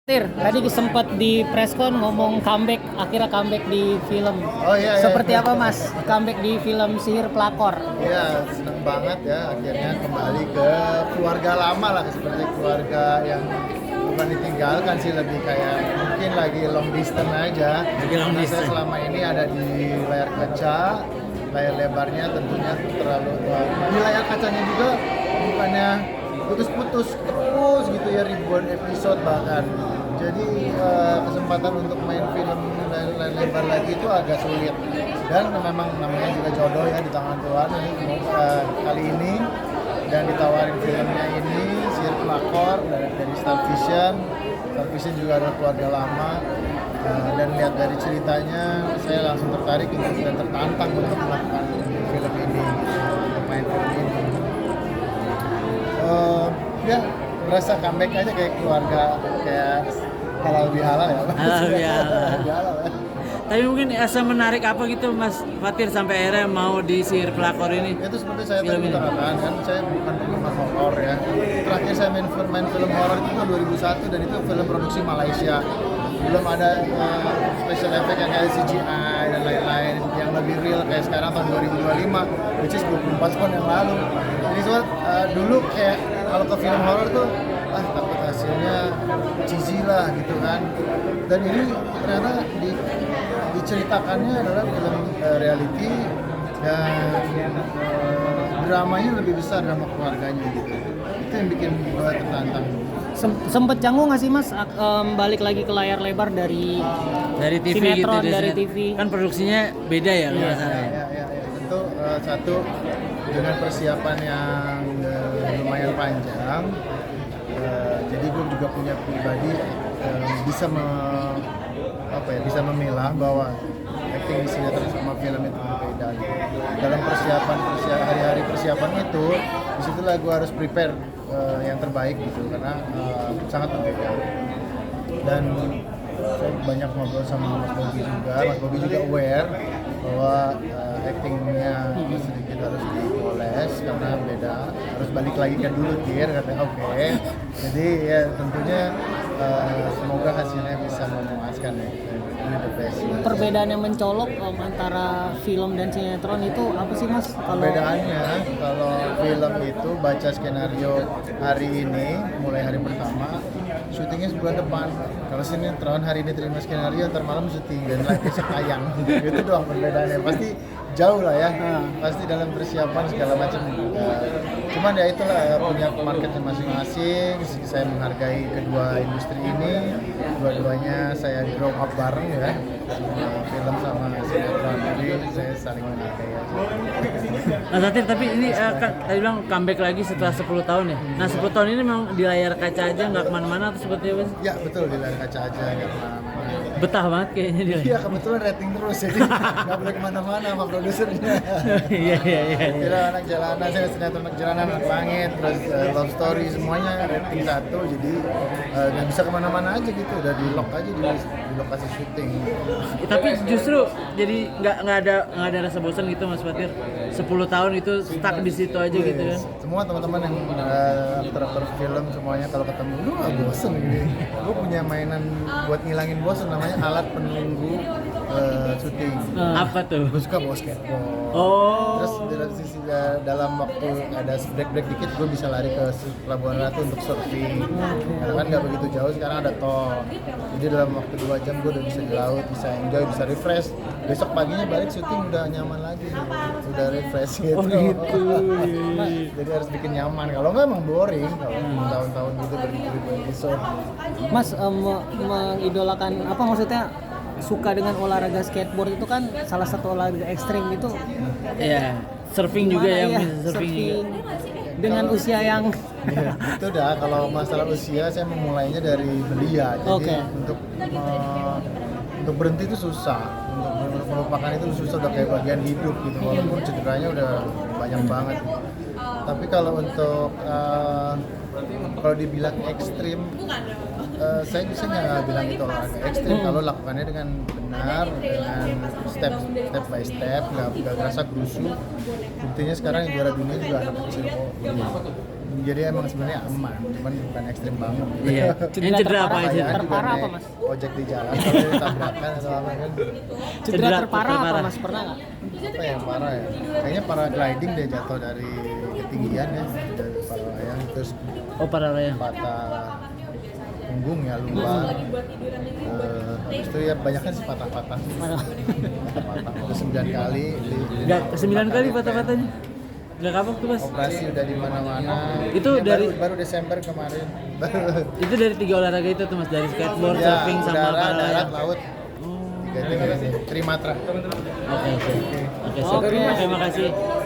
Tadi sempat di preskon ngomong akhirnya comeback di film. Oh iya. Seperti apa Mas comeback di film Sihir Pelakor? Iya, seneng banget ya akhirnya kembali ke keluarga lama lah, seperti keluarga yang bukan ditinggalkan sih, lebih kayak mungkin lagi long distance aja. Karena saya selama ini ada di layar kaca, layar lebarnya tentunya terlalu di layar kacanya juga bukannya putus-putus terus gitu ya, ribuan episode bahkan. Jadi kesempatan untuk main film layar lebar lagi itu agak sulit, dan memang namanya juga jodoh ya di tangan Tuhan. Ini kali ini dan ditawarin filmnya ini Sihir Pelakor dari Star Vision. Star Vision juga adalah keluarga lama, dan lihat dari ceritanya saya langsung tertarik dan tertantang untuk melakukan film ini, untuk main film ini. Ya merasa comeback aja kayak keluarga, kayak halal bihalal ya. Halal bihalal. Tapi mungkin asa menarik apa gitu Mas Fatir sampai akhirnya mau di Sihir Pelakor ini? Itu seperti saya tadi utarakan, kan saya bukan penggemar horor ya. Terakhir saya main film horor itu tahun 2001, dan itu film produksi Malaysia. Belum ada special effect yang kayak CGI dan lain-lain yang lebih real kayak sekarang tahun 2025, which is 24 tahun yang lalu. Jadi dulu kayak kalau ke film horor tuh takut hasilnya cheesy lah gitu kan. Dan ini ternyata diceritakannya adalah film reality, dan dramanya lebih besar, drama keluarganya gitu. Itu yang bikin gue tertantang. Sempet canggung nggak sih Mas balik lagi ke layar lebar dari TV sinetron, gitu dari TV? Kan produksinya beda ya kalau saya. Ya. Tentu satu dengan persiapan yang lumayan panjang. Jadi gue juga punya pribadi bisa memilah bahwa acting di sinetron sama film itu berbeda gitu. Dalam hari-hari persiapan itu, disitulah gue harus prepare yang terbaik gitu, karena sangat berbeda. Dan saya banyak ngobrol sama Mas Bobi juga aware bahwa actingnya sedikit harus dipoles karena beda, harus balik lagi kan dulu katanya oke. Jadi ya tentunya semoga hasilnya bisa memuaskan ya. Perbedaan yang mencolok antara film dan sinetron itu apa sih Mas? Perbedaannya, kalau film itu baca skenario hari ini, mulai hari pertama, syutingnya sebulan depan. Kalau sinetron hari ini terima skenario, ntar malam syuting dan lagi tayang. Itu doang perbedaannya. Pasti jauh lah ya, pasti dalam persiapan segala macam. Cuman ya itulah, punya marketnya masing-masing. Saya menghargai kedua industri ini, dua-duanya saya grow up bareng ya, film sama sinetron, jadi saya saling menghargai aja. Nah Fatir, tapi ini kan tadi bilang comeback lagi setelah 10 tahun ya. Nah 10 tahun ini memang di layar kaca aja, nggak kemana-mana atau seperti apa sih? Ya betul, di layar kaca aja, nggak kemana-mana. Betah banget kayaknya di layar. Iya, kebetulan rating terus, jadi nggak boleh kemana-mana sama produsernya. Iya. Kira anak jalanan, saya sinetron anak jalanan, anak langit, terus love story, semuanya rating 1, jadi nggak bisa kemana-mana aja gitu, udah di lock aja di lokasi syuting. Tapi justru jadi nggak ada rasa bosan gitu Mas Fatir. 10 tahun itu stuck di situ aja gitu kan. Semua teman-teman yang aktor-aktor film semuanya kalau ketemu lu nggak bosen gitu. Gue punya mainan buat ngilangin bosen, namanya alat penunggu syuting. Apa tuh? Gue suka bawa skateboard. Oh. Terus dari sisi dalam waktu ada break dikit, gue bisa lari ke Pelabuhan Ratu untuk surfing. Karena kan nggak begitu jauh, sekarang ada tol. Jadi dalam waktu 2 jam gue udah bisa di laut, bisa enjoy, bisa refresh. Besok paginya balik syuting udah nyaman lagi, udah refresh gitu. Oh gitu. Jadi harus bikin nyaman. Kalau nggak emang boring. Kalau tahun-tahun gitu beribu-ribu episode. Mas mengidolakan apa, maksudnya suka dengan olahraga skateboard itu kan salah satu olahraga ekstrim itu. Iya, surfing juga ya, surfing juga. Dengan usia yang Itu dah, kalau masalah usia saya memulainya dari belia. Jadi untuk berhenti itu susah, untuk melupakan itu susah, udah kayak bagian hidup gitu, walaupun cederanya udah banyak banget. Tapi kalau untuk kalau dibilang ekstrim, saya bisa nggak bilang itu olahraga ekstrim kalau lakukannya dengan benar, dengan step by step, nggak kerasa gerusu. Buktinya sekarang yang juara dunia juga anak kecil kok. jadi emang sebenarnya aman, cuman bukan ekstrim banget. Iya. Yang cedera apa terparah, aja? terparah apa, Mas? Ojek di jalan, kalau ditabrakan atau apa kan? Cedera terparah apa terparah. Mas? Pernah nggak? Apa yang parah ya? Kayaknya paragliding deh, jatuh dari ketinggian ya, dari paralayang terus Oh, Paralayang. patah punggung ya, luka. Habis itu ya banyak kan sih patah-patah. Patah-patah. Udah 9 kali. Enggak 9 kali patah-patahnya. Enggak kapok tuh, Mas. Operasi udah di mana-mana. Itu Ini dari- baru Desember kemarin. Itu dari 3 olahraga itu tuh Mas, dari skateboard, Ya, surfing sama udara, darat, paralayang. laut. Oh. Tiga-tiganya sih. Trimatra. Oke, siap. Oke, siap. Terima kasih.